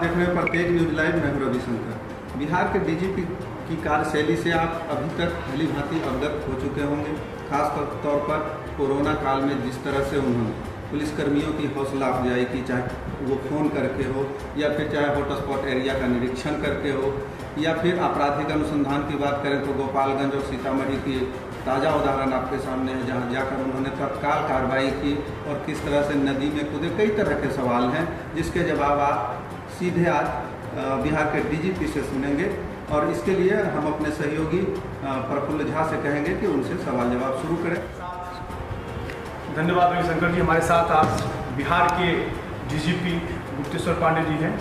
देख रहे हैं प्रत्येक न्यूज लाइव। मैं हूं रविशंकर। बिहार के डीजीपी की कार्यशैली से आप अभी तक भली भांति अवगत हो चुके होंगे। खास तौर पर कोरोना काल में जिस तरह से उन्होंने पुलिसकर्मियों की हौसला अफजाई की, चाहे वो फ़ोन करके हो या फिर चाहे हॉटस्पॉट एरिया का निरीक्षण करके हो, या फिर आपराधिक अनुसंधान की बात करें तो गोपालगंज और सीतामढ़ी की ताज़ा उदाहरण आपके सामने है, जहां जाकर उन्होंने तत्काल कार्रवाई की और किस तरह से नदी में कूदे। कई तरह के सवाल हैं जिसके जवाब आप सीधे आज बिहार के डीजीपी से सुनेंगे, और इसके लिए हम अपने सहयोगी प्रफुल्ल झा से कहेंगे कि उनसे सवाल जवाब शुरू करें। धन्यवाद रविशंकर जी। हमारे साथ आज बिहार के डीजीपी गुप्तेश्वर पांडे जी हैं।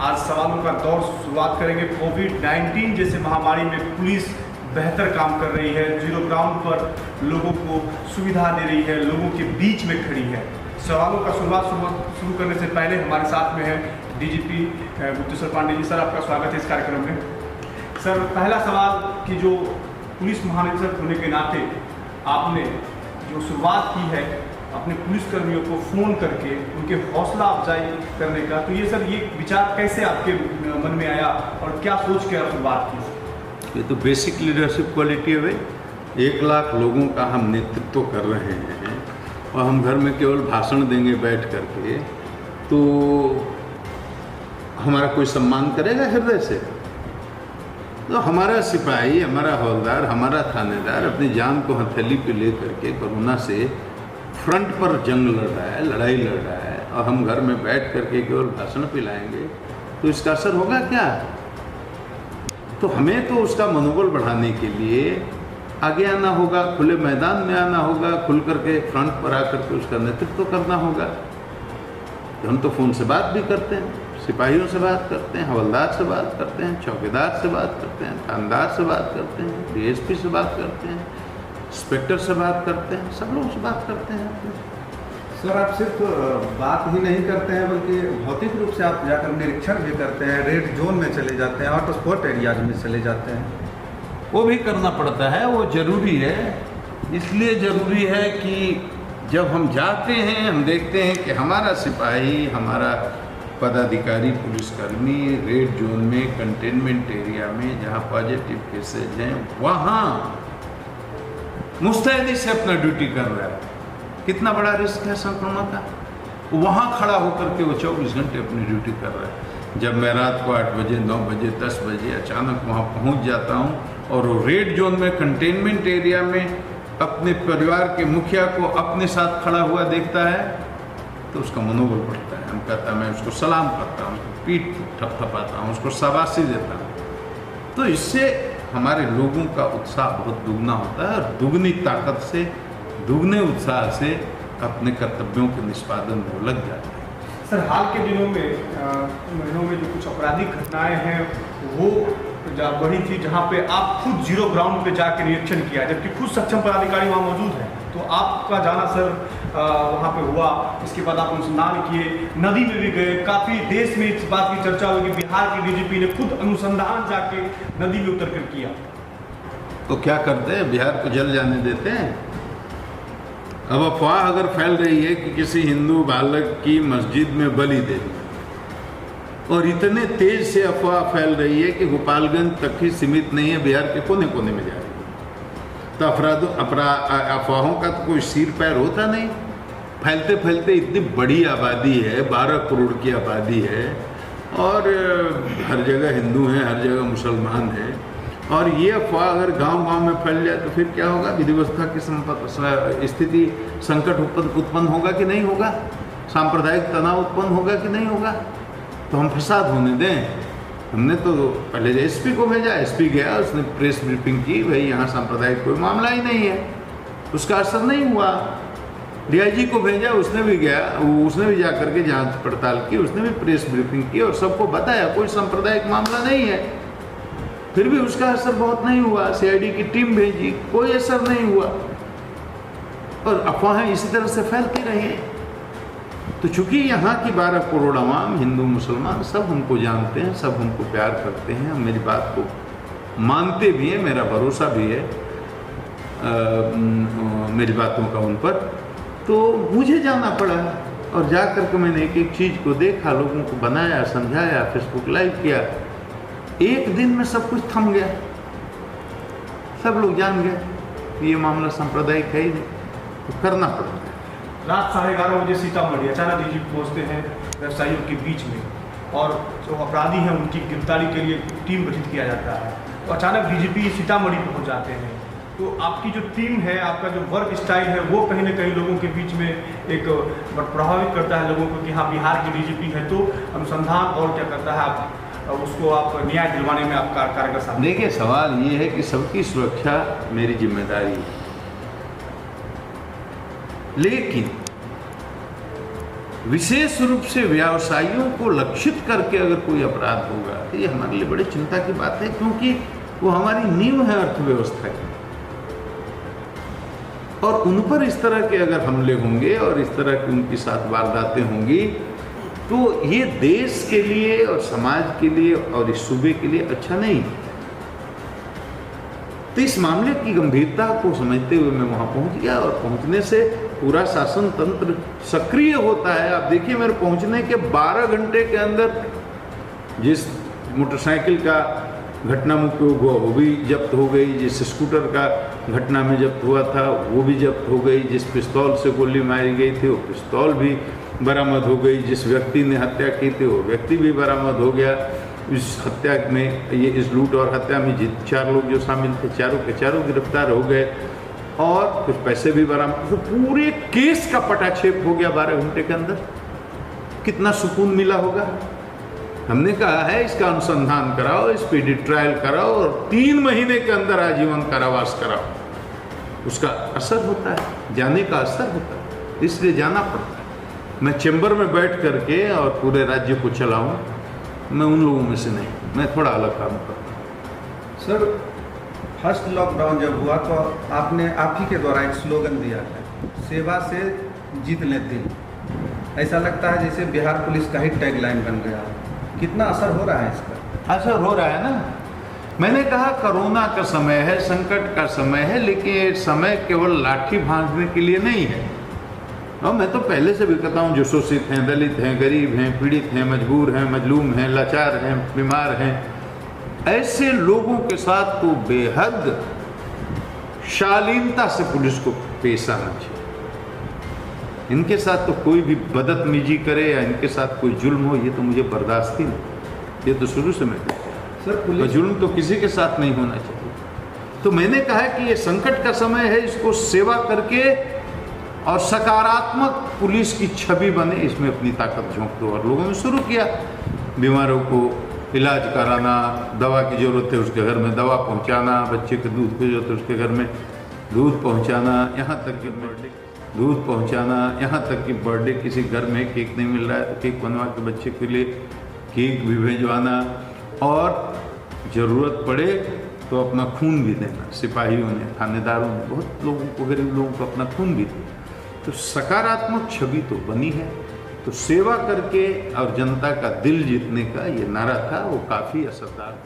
आज सवालों का दौर शुरुआत करेंगे। कोविड-19 जैसे महामारी में पुलिस बेहतर काम कर रही है, जीरो ग्राउंड पर लोगों को सुविधा दे रही है, लोगों के बीच में खड़ी है। सवालों का शुरू करने से पहले हमारे साथ में है डीजीपी गुप्तेश्वर पांडे जी। सर, आपका स्वागत है इस कार्यक्रम में। सर, पहला सवाल कि जो पुलिस महानिदेशक होने के नाते आपने जो शुरुआत की है अपने पुलिसकर्मियों को फ़ोन करके उनके हौसला अफजाई करने का, तो ये सर ये विचार कैसे आपके मन में आया और क्या सोच के आप शुरुआत की? ये तो बेसिक लीडरशिप क्वालिटी है भाई। 1 लाख लोगों का हम नेतृत्व कर रहे हैं और हम घर में केवल भाषण देंगे बैठ करके, तो हमारा कोई सम्मान करेगा हृदय से? तो हमारा सिपाही, हमारा हवलदार, हमारा थानेदार अपनी जान को हथेली पे ले करके कोरोना से फ्रंट पर जंग लड़ रहा है, लड़ाई लड़ रहा है, और हम घर में बैठ करके केवल भाषण पिलाएंगे तो इसका असर होगा क्या? तो हमें तो उसका मनोबल बढ़ाने के लिए आगे आना होगा, खुले मैदान में आना होगा, खुल करके फ्रंट पर आकर के उसका नेतृत्व करना होगा। तो हम तो फ़ोन से बात भी करते हैं, सिपाहियों से बात करते हैं, हवलदार से बात करते हैं, चौकीदार से बात करते हैं, थानेदार से बात करते हैं, डीएसपी से बात करते हैं, इंस्पेक्टर से बात करते हैं, सब लोगों से बात करते हैं। सर, आप सिर्फ बात ही नहीं करते हैं बल्कि भौतिक रूप से आप जाकर निरीक्षण भी करते हैं, रेड जोन में चले जाते हैं, हॉटस्पॉट एरियाज में चले जाते हैं। वो भी करना पड़ता है, वो ज़रूरी है। इसलिए ज़रूरी है कि जब हम जाते हैं हम देखते हैं कि हमारा सिपाही, हमारा पदाधिकारी, पुलिसकर्मी रेड जोन में, कंटेनमेंट एरिया में जहाँ पॉजिटिव केसेज हैं वहाँ मुस्तैदी से अपना ड्यूटी कर रहा है। कितना बड़ा रिस्क है संक्रमण का, वहाँ खड़ा होकर के वो 24 घंटे अपनी ड्यूटी कर रहा है। जब मैं रात को 8 बजे, 9 बजे, 10 बजे अचानक वहाँ पहुँच जाता हूँ और वो रेड जोन में, कंटेनमेंट एरिया में अपने परिवार के मुखिया को अपने साथ खड़ा हुआ देखता है तो उसका मनोबल बढ़ता है। हम कहता है, मैं उसको सलाम करता हूँ, पीठ थपथपाता हूँ, उसको शाबाशी देता हूँ। तो इससे हमारे लोगों का उत्साह बहुत दुगना होता है और दुगनी ताकत से, दुगने उत्साह से अपने कर्तव्यों के निष्पादन में लग जाते हैं। सर, हाल के महीनों में जो कुछ आपराधिक घटनाएं हैं वो बढ़ी थी, जहाँ पे आप खुद जीरो ग्राउंड पे जाकर निरीक्षण किया, जबकि खुद सक्षम पदाधिकारी वहाँ मौजूद हैं। तो आपका जाना सर वहाँ पे हुआ, इसके बाद आप अनुसंधान किए, नदी में भी गए। काफ़ी देश में इस बात की चर्चा हुई कि बिहार के डीजीपी ने खुद अनुसंधान जाके नदी में उतर कर किया। तो क्या करते हैं, बिहार को जल जाने देते हैं? अब अफवाह अगर फैल रही है कि किसी हिंदू बालक की मस्जिद में बलि दे दी, और इतने तेज से अफवाह फैल रही है कि गोपालगंज तक ही सीमित नहीं है, बिहार के कोने कोने में जा रही है, तो अफवाहों का तो कोई सिर पैर होता नहीं। फैलते फैलते इतनी बड़ी आबादी है, 12 करोड़ की आबादी है, और हर जगह हिंदू हैं, हर जगह मुसलमान हैं, और ये अफवाह अगर गांव-गांव में फैल जाए तो फिर क्या होगा? विधि व्यवस्था की स्थिति, संकट उत्पन्न होगा कि नहीं होगा? सांप्रदायिक तनाव उत्पन्न होगा कि नहीं होगा? तो हम फसाद होने दें? हमने तो पहले एसपी को भेजा, एसपी गया, उसने प्रेस ब्रीफिंग की, भाई यहाँ सांप्रदायिक कोई मामला ही नहीं है। उसका असर नहीं हुआ। डीआईजी को भेजा, उसने भी गया, उसने भी जा करके जांच पड़ताल की, उसने भी प्रेस ब्रीफिंग की और सबको बताया कोई सांप्रदायिक मामला नहीं है। फिर भी उसका असर बहुत नहीं हुआ। सीआईडी की टीम भेजी, कोई असर नहीं हुआ, और अफवाहें इसी तरह से फैलती रही। तो चूंकि यहाँ की 12 करोड़ आवाम, हिंदू मुसलमान, सब हमको जानते हैं, सब हमको प्यार करते हैं, मेरी बात को मानते भी हैं, मेरा भरोसा भी है मेरी बातों का उन पर, तो मुझे जाना पड़ा। और जा कर के मैंने एक एक चीज़ को देखा, लोगों को बनाया, समझाया, फेसबुक लाइव किया। एक दिन में सब कुछ थम गया। सब लोग जान गए कि ये मामला सांप्रदायिक है ही नहीं, तो करना पड़ता है। रात 11:30 बजे सीतामढ़ी अचानक डीजीपी पहुंचते हैं व्यवसायियों के बीच में, और जो अपराधी हैं उनकी गिरफ्तारी के लिए टीम गठित किया जाता है। तो अचानक डीजीपी सीतामढ़ी पहुंच जाते हैं। तो आपकी जो टीम है, आपका जो वर्क स्टाइल है, वो कहीं ना कहीं लोगों के बीच में एक प्रभावित करता है लोगों को कि हाँ बिहार के डीजीपी है। तो अनुसंधान और क्या करता है, आप उसको आप न्याय दिलवाने में आप कारगर साबित। देखिए, सवाल ये है कि सबकी सुरक्षा मेरी जिम्मेदारी है, लेकिन विशेष रूप से व्यवसायियों को लक्षित करके अगर कोई अपराध होगा तो ये हमारे लिए बड़ी चिंता की बात है, क्योंकि वो हमारी नींव है अर्थव्यवस्था की। और उन पर इस तरह के अगर हमले होंगे और इस तरह की उनके साथ वारदातें होंगी तो ये देश के लिए और समाज के लिए और इस सूबे के लिए अच्छा नहीं। तो इस मामले की गंभीरता को समझते हुए मैं वहां पहुंच गया, और पहुंचने से पूरा शासन तंत्र सक्रिय होता है। आप देखिए, मेरे पहुंचने के 12 घंटे के अंदर जिस मोटरसाइकिल का घटना में उपयोग हुआ वो भी जब्त हो गई, जिस स्कूटर का घटना में जब्त हुआ था वो भी जब्त हो गई, जिस पिस्तौल से गोली मारी गई थी वो पिस्तौल भी बरामद हो गई, जिस व्यक्ति ने हत्या की थी वो व्यक्ति भी बरामद हो गया। इस हत्या में, ये इस लूट और हत्या में 4 लोग जो शामिल थे, चारों के चारों गिरफ्तार हो गए, और कुछ पैसे भी बरामद। तो पूरे केस का पटाक्षेप हो गया 12 घंटे के अंदर। कितना सुकून मिला होगा। हमने कहा है इसका अनुसंधान कराओ, स्पीडी ट्रायल कराओ और 3 महीने के अंदर आजीवन कारावास कराओ। उसका असर होता है, जाने का असर होता है, इसलिए जाना पड़ता है। मैं चैम्बर में बैठ करके और पूरे राज्य को चलाऊं, मैं उन लोगों में से नहीं, मैं थोड़ा अलग काम करता हूँ। सर, फर्स्ट लॉकडाउन जब हुआ तो आपने आप ही के द्वारा एक स्लोगन दिया है, सेवा से जीत ले दिल। ऐसा लगता है जैसे बिहार पुलिस का ही टैगलाइन बन गया। कितना असर हो रहा है इसका? असर हो रहा है ना। मैंने कहा कोरोना का समय है, संकट का समय है, लेकिन ये समय केवल लाठी भांजने के लिए नहीं है। और मैं तो पहले से भी कहता हूँ, जो शोषित हैं, दलित हैं, गरीब हैं, पीड़ित हैं, मजबूर हैं, मजलूम हैं, लाचार हैं, बीमार हैं, ऐसे लोगों के साथ तो बेहद शालीनता से पुलिस को पेश आना चाहिए। इनके साथ तो कोई भी बदतमीजी करे या इनके साथ कोई जुल्म हो, ये तो मुझे बर्दाश्त ही नहीं। ये तो शुरू से मैं सर, पुलिस जुल्म तो किसी के साथ नहीं होना चाहिए। तो मैंने कहा कि ये संकट का समय है, इसको सेवा करके और सकारात्मक पुलिस की छवि बने, इसमें अपनी ताकत झोंक दो। और लोगों ने शुरू किया, बीमारों को इलाज कराना, दवा की ज़रूरत है उसके घर में दवा पहुंचाना, बच्चे के दूध की ज़रूरत है उसके घर में दूध पहुंचाना, यहाँ तक कि दूध पहुंचाना, यहाँ तक कि बर्थडे किसी घर में केक नहीं मिल रहा है तो केक बनवा के बच्चे के लिए केक भी भिजवाना, और ज़रूरत पड़े तो अपना खून भी देना। सिपाहियों ने, थानेदारों ने बहुत लोगों को, गरीब लोगों को अपना खून भी दिया। तो सकारात्मक छवि तो बनी है। तो सेवा करके और जनता का दिल जीतने का ये नारा था, वो काफ़ी असरदार।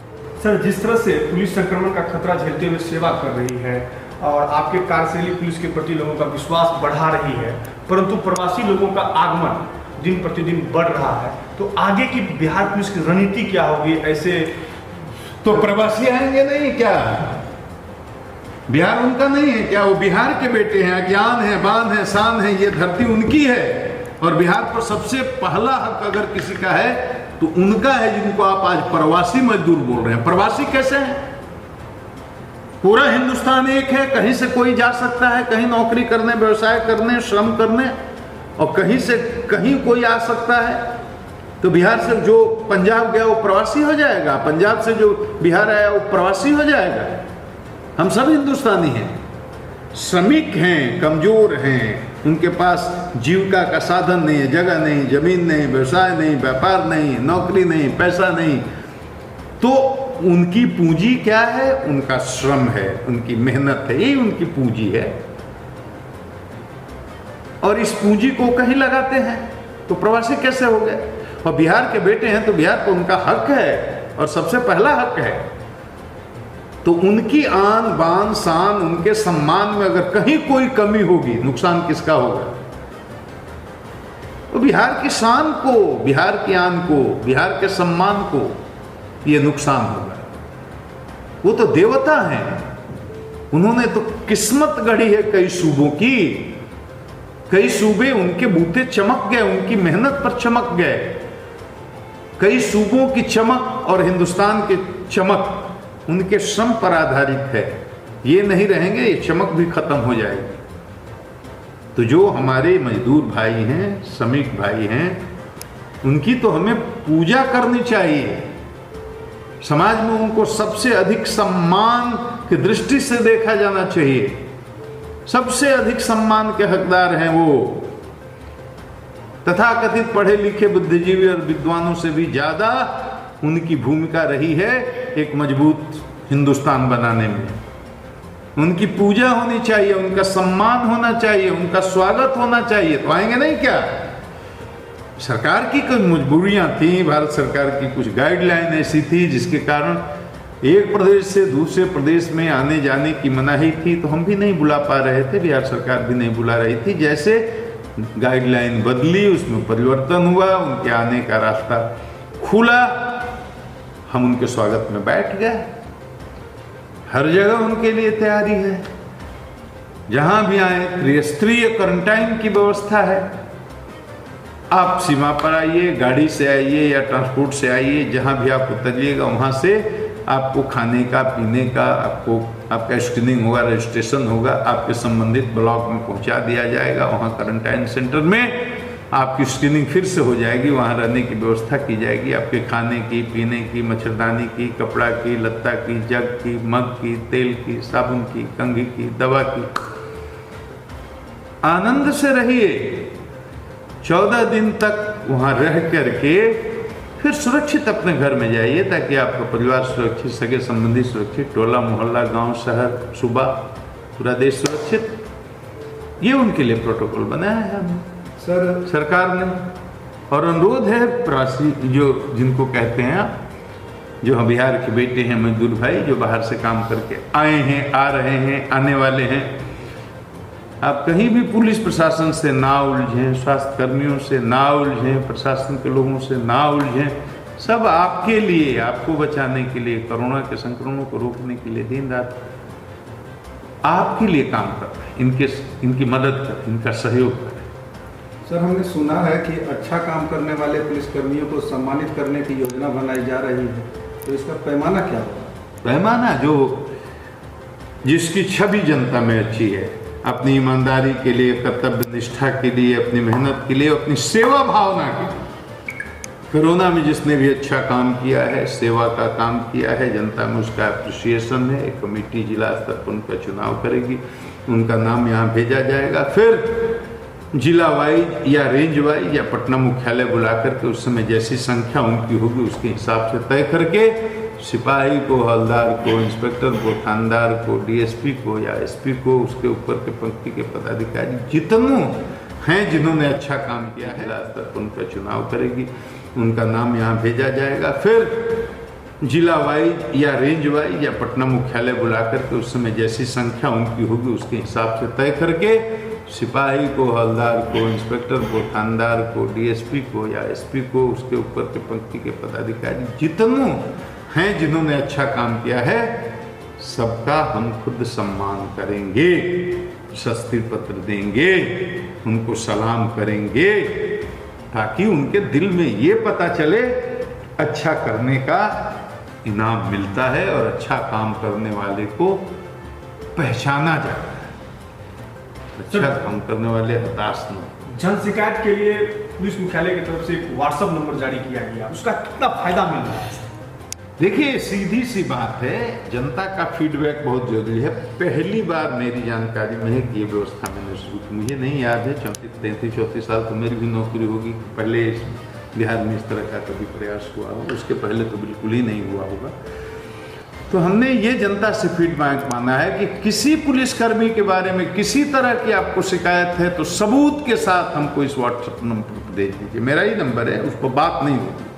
सर, जिस तरह से पुलिस संक्रमण का खतरा झेलते हुए सेवा कर रही है और आपके कार्यशैली पुलिस के प्रति लोगों का विश्वास बढ़ा रही है, परंतु प्रवासी लोगों का आगमन दिन प्रतिदिन बढ़ रहा है, तो आगे की बिहार पुलिस की रणनीति क्या होगी? ऐसे तो प्रवासी आएंगे नहीं क्या? बिहार उनका नहीं है क्या? वो बिहार के बेटे हैं, अज्ञान है, बान है, शान है, ये धरती उनकी है। और बिहार पर सबसे पहला हक अगर किसी का है तो उनका है, जिनको आप आज प्रवासी मजदूर बोल रहे हैं। प्रवासी कैसे हैं? पूरा हिंदुस्तान एक है, कहीं से कोई जा सकता है, कहीं नौकरी करने, व्यवसाय करने, श्रम करने, और कहीं से कहीं कोई आ सकता है। तो बिहार से जो पंजाब गया वो प्रवासी हो जाएगा, पंजाब से जो बिहार आया वो प्रवासी हो जाएगा। हम सब हिंदुस्तानी हैं, श्रमिक हैं, कमजोर हैं, उनके पास जीविका का साधन नहीं है, जगह नहीं, जमीन नहीं, व्यवसाय नहीं, व्यापार नहीं, नौकरी नहीं, पैसा नहीं। तो उनकी पूंजी क्या है? उनका श्रम है, उनकी मेहनत है, यही उनकी पूंजी है। और इस पूंजी को कहीं लगाते हैं तो प्रवासी कैसे हो गए? और बिहार के बेटे हैं तो बिहार को उनका हक है, और सबसे पहला हक है। तो उनकी आन बान शान, उनके सम्मान में अगर कहीं कोई कमी होगी, नुकसान किसका होगा? वो बिहार की शान को, बिहार की आन को, बिहार के सम्मान को ये नुकसान होगा। वो तो देवता हैं, उन्होंने तो किस्मत गढ़ी है कई सूबों की, कई सूबे उनके बूते चमक गए, उनकी मेहनत पर चमक गए। कई सूबों की चमक और हिंदुस्तान की चमक उनके श्रम पर आधारित है। ये नहीं रहेंगे, ये चमक भी खत्म हो जाएगी। तो जो हमारे मजदूर भाई हैं, श्रमिक भाई हैं, उनकी तो हमें पूजा करनी चाहिए। समाज में उनको सबसे अधिक सम्मान की दृष्टि से देखा जाना चाहिए। सबसे अधिक सम्मान के हकदार हैं वो। तथाकथित पढ़े लिखे बुद्धिजीवी और विद्वानों से भी ज्यादा उनकी भूमिका रही है एक मजबूत हिंदुस्तान बनाने में। उनकी पूजा होनी चाहिए, उनका सम्मान होना चाहिए, उनका स्वागत होना चाहिए। तो आएंगे नहीं क्या? सरकार की कुछ मजबूरियां थी, भारत सरकार की कुछ गाइडलाइन ऐसी थी जिसके कारण एक प्रदेश से दूसरे प्रदेश में आने जाने की मनाही थी, तो हम भी नहीं बुला पा रहे थे, बिहार सरकार भी नहीं बुला रही थी। जैसे गाइडलाइन बदली, उसमें परिवर्तन हुआ, उनके आने का रास्ता खुला, हम उनके स्वागत में बैठ गए। हर जगह उनके लिए तैयारी है, जहां भी आए त्रिस्तरीय क्वारंटाइन की व्यवस्था है। आप सीमा पर आइए, गाड़ी से आइए या ट्रांसपोर्ट से आइए, जहां भी आप उतरिएगा वहां से आपको खाने का, पीने का, आपका स्क्रीनिंग होगा, रजिस्ट्रेशन होगा, आपके संबंधित ब्लॉक में पहुंचा दिया जाएगा। वहां क्वारंटाइन सेंटर में आपकी स्क्रीनिंग फिर से हो जाएगी, वहां रहने की व्यवस्था की जाएगी, आपके खाने की, पीने की, मच्छरदानी की, कपड़ा की, लत्ता की, जग की, मग की, तेल की, साबुन की, कंघी की, दवा की। आनंद से रहिए। 14 दिन तक वहां रह करके फिर सुरक्षित अपने घर में जाइए, ताकि आपका परिवार सुरक्षित, सगे संबंधी सुरक्षित, टोला मोहल्ला, गांव, शहर, सूबा, पूरा देश सुरक्षित। ये उनके लिए प्रोटोकॉल बनाया है हमने, सर सरकार ने। और अनुरोध है प्रवासी, जो जिनको कहते हैं आप, जो हम बिहार के बेटे हैं, मजदूर भाई जो बाहर से काम करके आए हैं, आ रहे हैं, आने वाले हैं, आप कहीं भी पुलिस प्रशासन से ना उलझें, स्वास्थ्य कर्मियों से ना उलझें, प्रशासन के लोगों से ना उलझें। सब आपके लिए, आपको बचाने के लिए, कोरोना के संक्रमण को रोकने के लिए दिन रात आपके लिए काम कर रहे हैं, इनकी मदद करें, इनका सहयोग करें। सर, हमने सुना है कि अच्छा काम करने वाले पुलिसकर्मियों को सम्मानित करने की योजना बनाई जा रही है, तो इसका पैमाना क्या होगा? पैमाना जो जिसकी छवि जनता में अच्छी है, अपनी ईमानदारी के लिए, कर्तव्य निष्ठा के लिए, अपनी मेहनत के लिए, अपनी सेवा भावना के लिए। कोरोना में जिसने भी अच्छा काम किया है, सेवा का काम किया है, जनता में उसका अप्रिसिएशन है। एक कमेटी जिला स्तर पर उनका चुनाव करेगी, उनका नाम यहाँ भेजा जाएगा। फिर जिला वाइज या रेंज वाइज या पटना मुख्यालय बुला करके उस समय जैसी संख्या उनकी होगी उसके हिसाब से तय करके सिपाही को, हवलदार को, इंस्पेक्टर को, थानेदार को, डीएसपी को या एसपी को, उसके ऊपर के पंक्ति के पदाधिकारी जितनों हैं जिन्होंने अच्छा काम किया है, जिला स्तर पर उनका चुनाव करेगी, उनका नाम यहाँ भेजा जाएगा। फिर जिला वाइज या रेंज वाइज या पटना मुख्यालय बुला करके उस समय जैसी संख्या उनकी होगी उसके हिसाब से तय करके सिपाही को, हवलदार को, इंस्पेक्टर को, थानेदार को, डीएसपी को या एसपी को, उसके ऊपर के पंक्ति के पदाधिकारी जितनों हैं जिन्होंने अच्छा काम किया है, सबका हम खुद सम्मान करेंगे, शस्त्र पत्र देंगे, उनको सलाम करेंगे, ताकि उनके दिल में ये पता चले अच्छा करने का इनाम मिलता है और अच्छा काम करने वाले को पहचाना जाता है। अच्छा काम करने वाले हताश न। जन शिकायत के लिए पुलिस मुख्यालय की तरफ से एक व्हाट्सएप नंबर जारी किया गया, उसका कितना फायदा मिल रहा है? देखिए, सीधी सी बात है, जनता का फीडबैक बहुत जरूरी है। पहली बार मेरी जानकारी में है कि ये व्यवस्था मैंने शुरू की। मुझे नहीं याद है, 34 साल तो मेरी भी नौकरी होगी, पहले बिहार में इस तरह का कभी प्रयास हुआ हो, उसके पहले तो बिल्कुल ही नहीं हुआ होगा। तो हमने ये जनता से फीडबैक माना है कि किसी पुलिसकर्मी के बारे में किसी तरह की आपको शिकायत है तो सबूत के साथ हमको इस व्हाट्सएप नंबर पर भेज दीजिए। मेरा ही नंबर है, उस पर बात नहीं होती।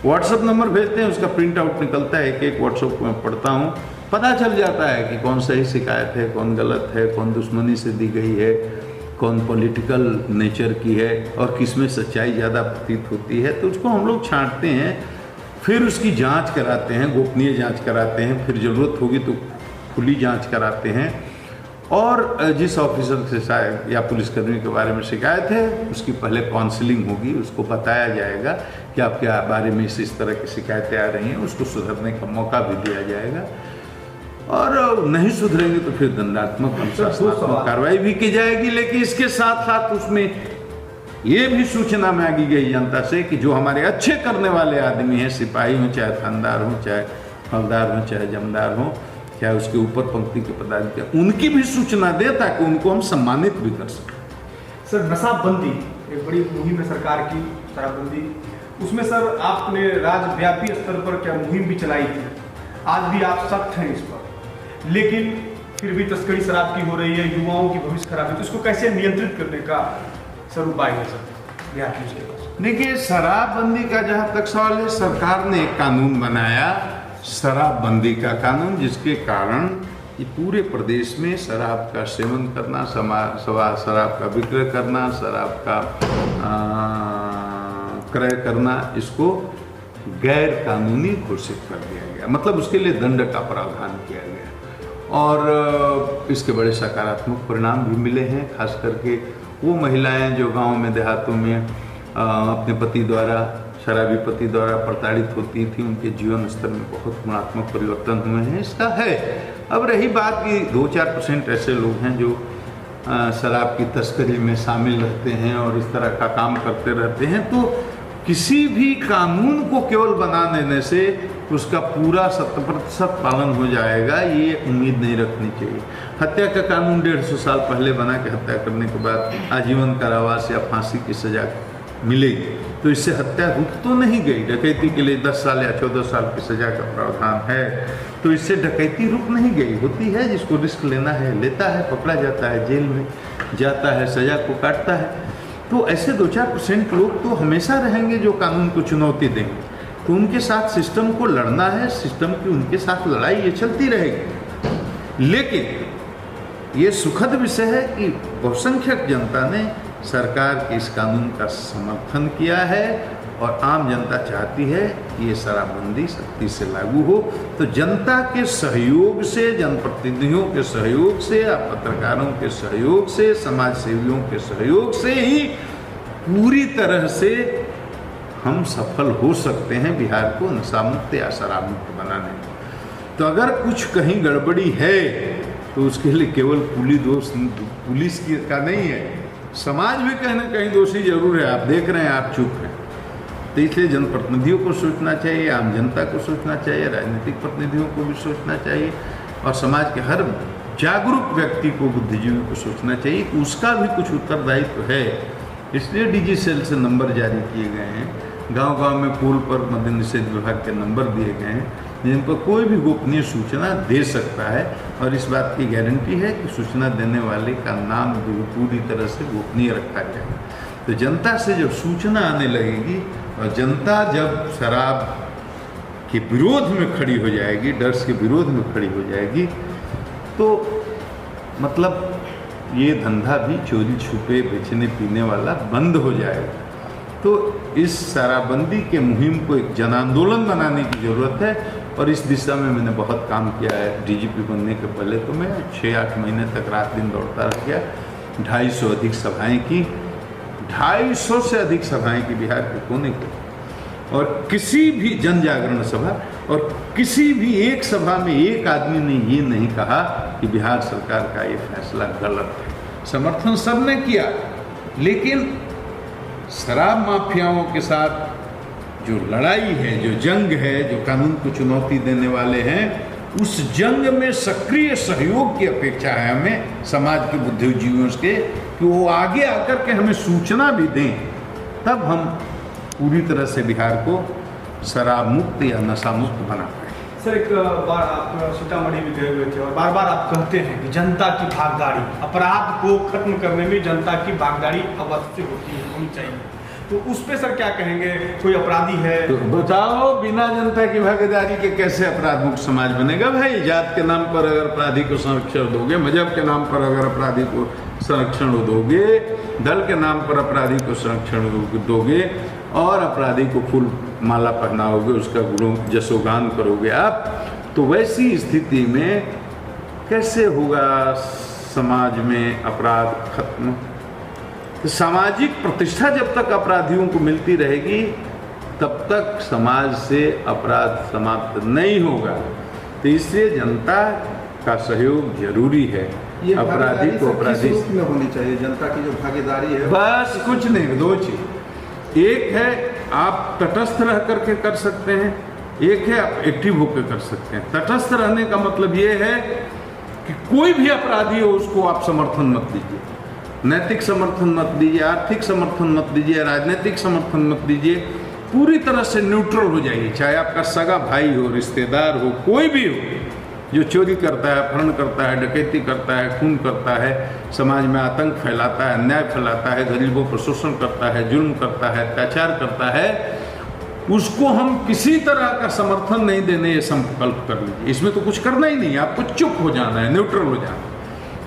व्हाट्सएप नंबर भेजते हैं, उसका प्रिंट आउट निकलता है, एक व्हाट्सएप को मैं पढ़ता हूँ, पता चल जाता है कि कौन सही शिकायत है, कौन गलत है, कौन दुश्मनी से दी गई है, कौन पॉलिटिकल नेचर की है और किस में सच्चाई ज़्यादा प्रतीत होती है, तो उसको हम लोग छांटते हैं, फिर उसकी जांच कराते हैं, गोपनीय जांच कराते हैं, फिर ज़रूरत होगी तो खुली जांच कराते हैं। और जिस ऑफिसर से शायद या पुलिसकर्मी के बारे में शिकायत है उसकी पहले काउंसलिंग होगी, उसको बताया जाएगा कि आपके बारे में इस तरह की शिकायतें आ रही हैं, उसको सुधरने का मौका भी दिया जाएगा। और नहीं सुधरेंगे तो फिर दंडात्मक अनुशासनात्मक कार्रवाई भी की जाएगी। लेकिन इसके साथ साथ उसमें ये भी सूचना मांगी गई जनता से कि जो हमारे अच्छे करने वाले आदमी हैं, सिपाही हों, चाहे थानेदार हों, चाहे हवलदार हों, चाहे जमदार हों, चाहे उसके ऊपर पंक्ति के पदाधिकारी, उनकी भी सूचना दे ताकि उनको हम सम्मानित भी कर सकें। सर, नशाबंदी एक बड़ी मुहिम है सरकार की, शराबबंदी, उसमें सर आपने राज्यव्यापी स्तर पर क्या मुहिम भी चलाई थी, आज भी आप सख्त हैं इस पर, लेकिन फिर भी तस्करी शराब की हो रही है, युवाओं की भविष्य खराब है, तो इसको कैसे नियंत्रित करने का सर उपाय है सर बिहार पुलिस के पास? देखिए, शराबबंदी का जहाँ तक सवाल है, सरकार ने एक कानून बनाया, शराबबंदी का कानून, जिसके कारण ये पूरे प्रदेश में शराब का सेवन करना, शराब का विक्रय करना, शराब का क्रय करना, इसको गैर कानूनी घोषित कर दिया गया, मतलब उसके लिए दंड का प्रावधान किया गया। और इसके बड़े सकारात्मक परिणाम भी मिले हैं, खास करके वो महिलाएं जो गांव में देहातों में अपने पति द्वारा, शराबी पति द्वारा प्रताड़ित होती थी, उनके जीवन स्तर में बहुत गुणात्मक परिवर्तन हुए हैं, इसका है। अब रही बात कि 2-4% ऐसे लोग हैं जो शराब की तस्करी में शामिल रहते हैं और इस तरह का काम करते रहते हैं, तो किसी भी कानून को केवल बना देने से उसका पूरा 100% पालन हो जाएगा, ये उम्मीद नहीं रखनी चाहिए। हत्या का कानून 150 साल पहले बना के हत्या करने के बाद आजीवन कारावास या फांसी की सजा मिलेगी, तो इससे हत्या रुक तो नहीं गई। डकैती के लिए 10 साल या 14 साल की सजा का प्रावधान है, तो इससे डकैती रुक नहीं गई। होती है, जिसको रिस्क लेना है लेता है, पकड़ा जाता है, जेल में जाता है, सजा को काटता है। तो ऐसे 2-4% लोग तो हमेशा रहेंगे जो कानून को चुनौती देंगे, तो उनके साथ सिस्टम को लड़ना है, सिस्टम की उनके साथ लड़ाई ये चलती रहेगी। लेकिन ये सुखद विषय है कि बहुसंख्यक जनता ने सरकार के इस कानून का समर्थन किया है और आम जनता चाहती है कि ये शराबबंदी सख्ती से लागू हो। तो जनता के सहयोग से, जनप्रतिनिधियों के सहयोग से, पत्रकारों के सहयोग से, समाज सेवियों के सहयोग से ही पूरी तरह से हम सफल हो सकते हैं बिहार को नशा मुक्त या शराब मुक्त बनाने में। तो अगर कुछ कहीं गड़बड़ी है तो उसके लिए केवल पुलिस की का नहीं है, समाज भी कहीं ना कहीं दोषी जरूर है। आप देख रहे हैं, आप चुप हैं। तो इसलिए जनप्रतिनिधियों को सोचना चाहिए, आम जनता को सोचना चाहिए, राजनीतिक प्रतिनिधियों को भी सोचना चाहिए और समाज के हर जागरूक व्यक्ति को, बुद्धिजीवी को सोचना चाहिए कि उसका भी कुछ उत्तरदायित्व है। इसलिए डीजी सेल से नंबर जारी किए गए हैं, गांव-गांव में पोल पर मद्य निषेध विभाग के नंबर दिए गए हैं, जिन पर कोई भी गोपनीय सूचना दे सकता है और इस बात की गारंटी है कि सूचना देने वाले का नाम पूरी तरह से गोपनीय रखा जाएगा। तो जनता से जब सूचना आने लगेगी और जनता जब शराब के विरोध में खड़ी हो जाएगी, ड्रग्स के विरोध में खड़ी हो जाएगी, तो मतलब ये धंधा भी चोरी छुपे बेचने पीने वाला बंद हो जाएगा। तो इस शराबबंदी के मुहिम को एक जन आंदोलन बनाने की ज़रूरत है और इस दिशा में मैंने बहुत काम किया है। डीजीपी बनने के पहले तो मैं 6-8 महीने तक रात दिन दौड़ता रह गया, 250 अधिक सभाएं की, 250 से अधिक सभाएं की बिहार के कोने को, और किसी भी जन जागरण सभा और किसी भी एक सभा में एक आदमी ने ये नहीं कहा कि बिहार सरकार का ये फैसला गलत है। समर्थन सबने किया, लेकिन शराब माफियाओं के साथ जो लड़ाई है, जो जंग है, जो कानून को चुनौती देने वाले हैं, उस जंग में सक्रिय सहयोग की अपेक्षा है हमें समाज के बुद्धिजीवियों से कि वो आगे आकर के हमें सूचना भी दें, तब हम पूरी तरह से बिहार को शराब मुक्त या नशा मुक्त बना पाए। सर, एक बार आप सीतामढ़ी भी गए हुए थे और बार बार आप कहते हैं कि जनता की भागीदारी, अपराध को खत्म करने में जनता की भागीदारी अवश्य होनी चाहिए। तो उस पे सर क्या कहेंगे? कोई अपराधी है तो बताओ, बिना जनता की भागीदारी के कैसे अपराध मुक्त समाज बनेगा भाई? जात के नाम पर अगर अपराधी को संरक्षण दोगे, मजहब के नाम पर अगर अपराधी को संरक्षण दोगे, दल के नाम पर अपराधी को संरक्षण दोगे और अपराधी को फूल माला पहनाओगे, उसका गुणों जसोगान करोगे आप, तो वैसी स्थिति में कैसे होगा समाज में अपराध खत्म? तो सामाजिक प्रतिष्ठा जब तक अपराधियों को मिलती रहेगी तब तक समाज से अपराध समाप्त नहीं होगा। तो इससे जनता का सहयोग जरूरी है। ये अपराधी को अपराधी रूप में होनी चाहिए, जनता की जो भागीदारी है। बस कुछ नहीं, दो चीज। एक है आप तटस्थ रह करके कर सकते हैं, एक है आप एक्टिव होकर कर सकते हैं। तटस्थ रहने का मतलब ये है कि कोई भी अपराधी हो उसको आप समर्थन मत दीजिए, नैतिक समर्थन मत दीजिए, आर्थिक समर्थन मत दीजिए, राजनीतिक समर्थन मत दीजिए, पूरी तरह से न्यूट्रल हो जाइए। चाहे आपका सगा भाई हो, रिश्तेदार हो, कोई भी हो, जो चोरी करता है, अपहरण करता है, डकैती करता है, खून करता है, समाज में आतंक फैलाता है, अन्याय फैलाता है, गरीबों पर शोषण करता है, जुल्म करता है, अत्याचार करता है, उसको हम किसी तरह का समर्थन नहीं देने ये संकल्प कर लीजिए। इसमें तो कुछ करना ही नहीं है, आपको चुप हो जाना है, न्यूट्रल हो जाना है।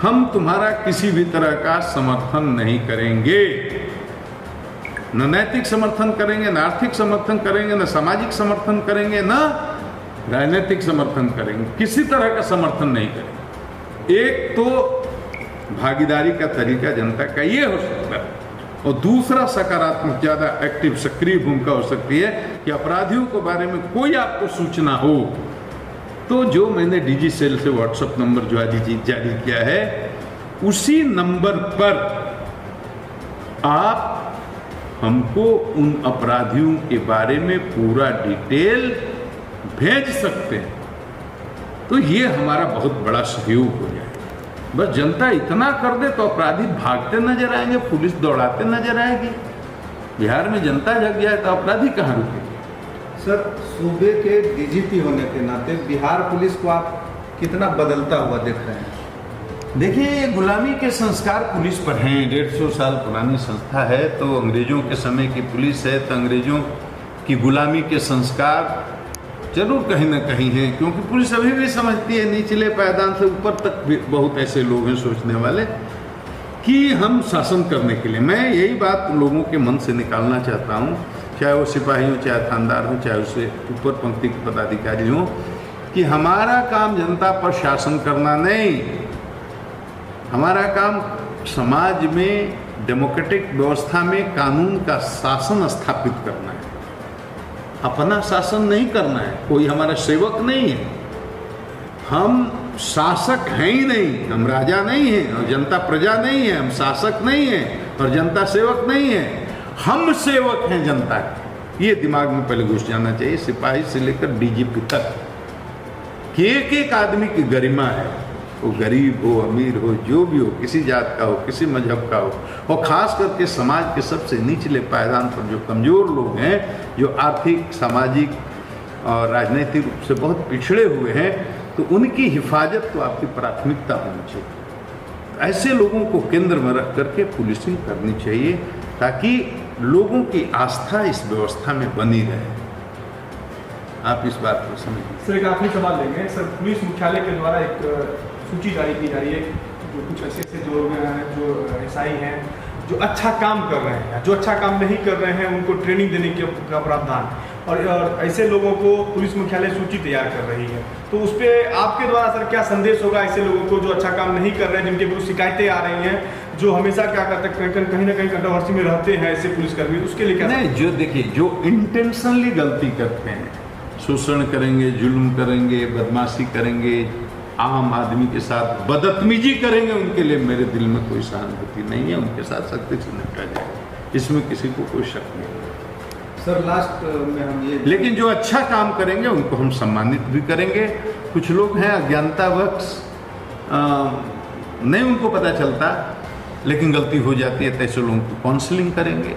हम तुम्हारा किसी भी तरह का समर्थन नहीं करेंगे, न नैतिक समर्थन करेंगे, न आर्थिक समर्थन करेंगे, न सामाजिक समर्थन करेंगे, न राजनीतिक समर्थन करेंगे, किसी तरह का समर्थन नहीं करेंगे। एक तो भागीदारी का तरीका जनता का ये हो सकता है, और दूसरा सकारात्मक, ज़्यादा एक्टिव, सक्रिय भूमिका हो सकती है कि अपराधियों के बारे में कोई आपको सूचना हो तो जो मैंने डीजी सेल से व्हाट्सएप नंबर जो आज जारी किया है, उसी नंबर पर आप हमको उन अपराधियों के बारे में पूरा डिटेल भेज सकते हैं। तो ये हमारा बहुत बड़ा सहयोग हो जाए। बस जनता इतना कर दे तो अपराधी भागते नजर आएंगे, पुलिस दौड़ाते नजर आएगी। बिहार में जनता जग जाए तो अपराधी कहाँ रुकेंगे? सर, सूबे के डीजीपी होने के नाते बिहार पुलिस को आप कितना बदलता हुआ देख रहे हैं? देखिए, ये गुलामी के संस्कार पुलिस पर हैं। 150 साल पुरानी संस्था है, तो अंग्रेजों के समय की पुलिस है, तो अंग्रेजों की गुलामी के संस्कार जरूर कहीं ना कहीं हैं, क्योंकि पुलिस अभी भी समझती है, निचले पायदान से ऊपर तक भी बहुत ऐसे लोग हैं सोचने वाले कि हम शासन करने के लिए। मैं यही बात लोगों के मन से निकालना चाहता हूँ, चाहे वो सिपाही हो, चाहे थानेदार हो, चाहे उससे ऊपर पंक्ति के पदाधिकारी हो, कि हमारा काम जनता पर शासन करना नहीं, हमारा काम समाज में डेमोक्रेटिक व्यवस्था में कानून का शासन स्थापित करना है। अपना शासन नहीं करना है, कोई हमारा सेवक नहीं है, हम शासक हैं ही नहीं, हम राजा नहीं हैं और जनता प्रजा नहीं है, हम शासक नहीं हैं और जनता सेवक नहीं है, हम सेवक हैं जनता के। ये दिमाग में पहले घुस जाना चाहिए, सिपाही से लेकर डीजीपी तक, कि एक एक आदमी की गरिमा है, वो गरीब हो, अमीर हो, जो भी हो, किसी जात का हो, किसी मजहब का हो, और ख़ास करके समाज के सबसे निचले पायदान पर जो कमज़ोर लोग हैं, जो आर्थिक, सामाजिक और राजनीतिक रूप से बहुत पिछड़े हुए हैं, तो उनकी हिफाजत तो आपकी प्राथमिकता होनी चाहिए। ऐसे लोगों को केंद्र में रख करके पुलिसिंग करनी चाहिए, ताकि लोगों की आस्था इस व्यवस्था में बनी रहे। आप इस बात को समझिए। सर, एक आखिरी सवाल लेंगे। सर, पुलिस मुख्यालय के द्वारा एक सूची जारी की जा रही है, जो कुछ ऐसे जो लोग हैं, जो एसआई हैं, जो अच्छा काम कर रहे हैं, जो अच्छा काम नहीं कर रहे हैं, उनको ट्रेनिंग देने का प्रावधान, और ऐसे लोगों को पुलिस मुख्यालय सूची तैयार कर रही है। तो उस पर आपके द्वारा सर क्या संदेश होगा ऐसे लोगों को जो अच्छा काम नहीं कर रहे हैं, जिनके विरुद्ध शिकायतें आ रही हैं, जो हमेशा क्या करते हैं, कहीं ना कहीं कंट्रोवर्सी में रहते हैं ऐसे पुलिसकर्मी, उसके लिए क्या? नहीं, जो देखिए, जो इंटेंशनली गलती करते हैं, शोषण करेंगे, जुल्म करेंगे, बदमाशी करेंगे, आम आदमी के साथ बदतमीजी करेंगे, उनके लिए मेरे दिल में कोई सहानुभूति नहीं है, उनके साथ सख्ती से निपटा जाए, इसमें किसी को कोई शक नहीं। सर, लास्ट में हम ये, लेकिन जो अच्छा काम करेंगे उनको हम सम्मानित भी करेंगे। कुछ लोग हैं अज्ञानतावश, नहीं उनको पता चलता, लेकिन गलती हो जाती है, तो ऐसे लोगों को काउंसलिंग करेंगे,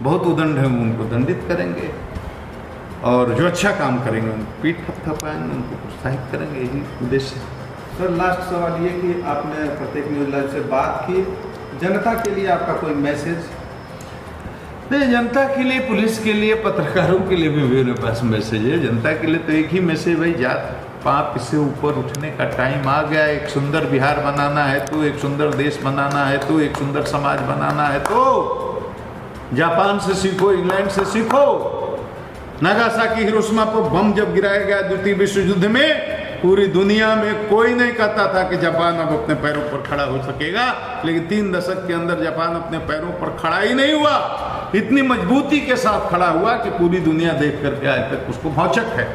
बहुत उदंड है उनको दंडित करेंगे, और जो अच्छा काम करेंगे उनको पीठ थपथपाएंगे, उनको प्रोत्साहित करेंगे, यही उद्देश्य है। सर, लास्ट सवाल ये कि आपने प्रत्येक न्यूज़ लाइव से बात की, जनता के लिए आपका कोई मैसेज? नहीं, जनता के लिए, पुलिस के लिए, पत्रकारों के लिए भी मेरे पास मैसेज है। जनता के लिए तो एक ही मैसेज, भाई जात पात से ऊपर उठने का टाइम आ गया। एक सुंदर बिहार बनाना है तो, एक सुंदर देश बनाना है तो, एक सुंदर समाज बनाना है तो जापान से सीखो, इंग्लैंड से सीखो। नागासाकी हिरोशिमा पर बम जब गिराया गया द्वितीय विश्व युद्ध में, पूरी दुनिया में कोई नहीं कहता था कि जापान अब अपने पैरों पर खड़ा हो सकेगा, लेकिन 3 दशक के अंदर जापान अपने पैरों पर खड़ा ही नहीं हुआ। इतनी मजबूती के साथ खड़ा हुआ कि पूरी दुनिया देख करके आज तक उसको भौचक है।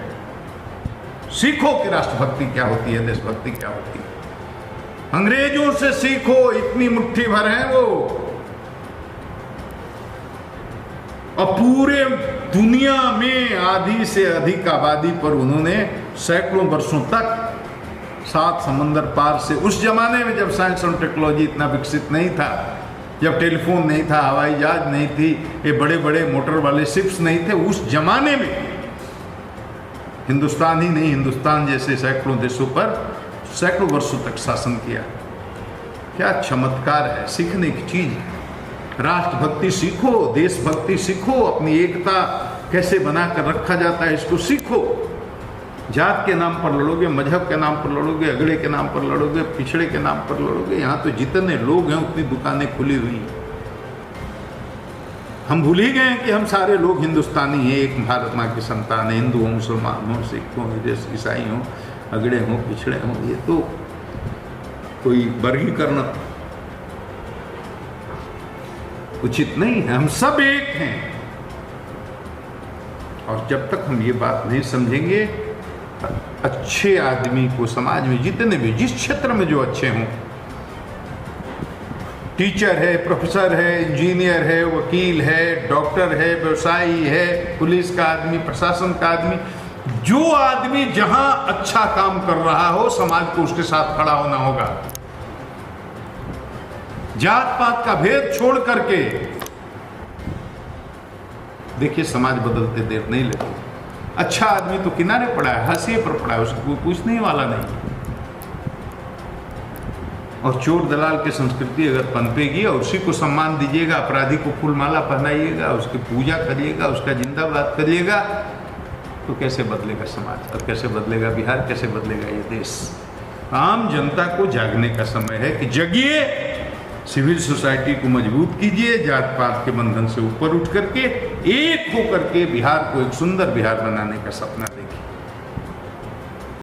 सीखो कि राष्ट्रभक्ति क्या होती है, देशभक्ति क्या होती है। अंग्रेजों से सीखो, इतनी मुट्ठी भर है वो, और पूरे दुनिया में आधी से अधिक आबादी पर उन्होंने सैकड़ों वर्षों तक 7 समंदर पार से, उस जमाने में जब साइंस और टेक्नोलॉजी इतना विकसित नहीं था, जब टेलीफोन नहीं था, हवाई जहाज नहीं थी, ये बड़े बड़े मोटर वाले शिप्स नहीं थे, उस जमाने में हिंदुस्तान ही नहीं, हिंदुस्तान जैसे सैकड़ों देशों पर सैकड़ों वर्षों तक शासन किया। क्या चमत्कार है, सीखने की चीज है। राष्ट्रभक्ति सीखो, देशभक्ति सीखो, अपनी एकता कैसे बनाकर रखा जाता है इसको सीखो। जात के नाम पर लड़ोगे, मजहब के नाम पर लड़ोगे, अगड़े के नाम पर लड़ोगे, पिछड़े के नाम पर लड़ोगे। यहाँ तो जितने लोग हैं उतनी दुकानें खुली हुई हैं। हम भूल ही गए हैं कि हम सारे लोग हिंदुस्तानी हैं, एक भारत माँ की संतान है। हिंदू हों, मुसलमान हों, सिख हों, ईसाई हों, अगड़े हों, पिछड़े हों, ये तो कोई वर्गीकरण उचित नहीं है। हम सब एक हैं, और जब तक हम ये बात नहीं समझेंगे, अच्छे आदमी को समाज में जितने भी, जिस क्षेत्र में जो अच्छे हों, टीचर है, प्रोफेसर है, इंजीनियर है, वकील है, डॉक्टर है, व्यवसायी है, पुलिस का आदमी, प्रशासन का आदमी, जो आदमी जहां अच्छा काम कर रहा हो, समाज को उसके साथ खड़ा होना होगा। जात पात का भेद छोड़ करके देखिए, समाज बदलते देर नहीं लगती। अच्छा आदमी तो किनारे पड़ा है, हाशिए पर पड़ा है, उसको कोई पूछने वाला नहीं। और चोर दलाल की संस्कृति अगर पनपेगी और उसी को सम्मान दीजिएगा, अपराधी को फूलमाला पहनाइएगा, उसकी पूजा करिएगा, उसका जिंदाबाद करिएगा, तो कैसे बदलेगा समाज, और कैसे बदलेगा बिहार, कैसे बदलेगा ये देश। आम जनता को जागने का समय है कि जगिए, सिविल सोसाइटी को मजबूत कीजिए, जात पात के बंधन से ऊपर उठ करके एक होकर के बिहार को एक सुंदर बिहार बनाने का सपना देखिए।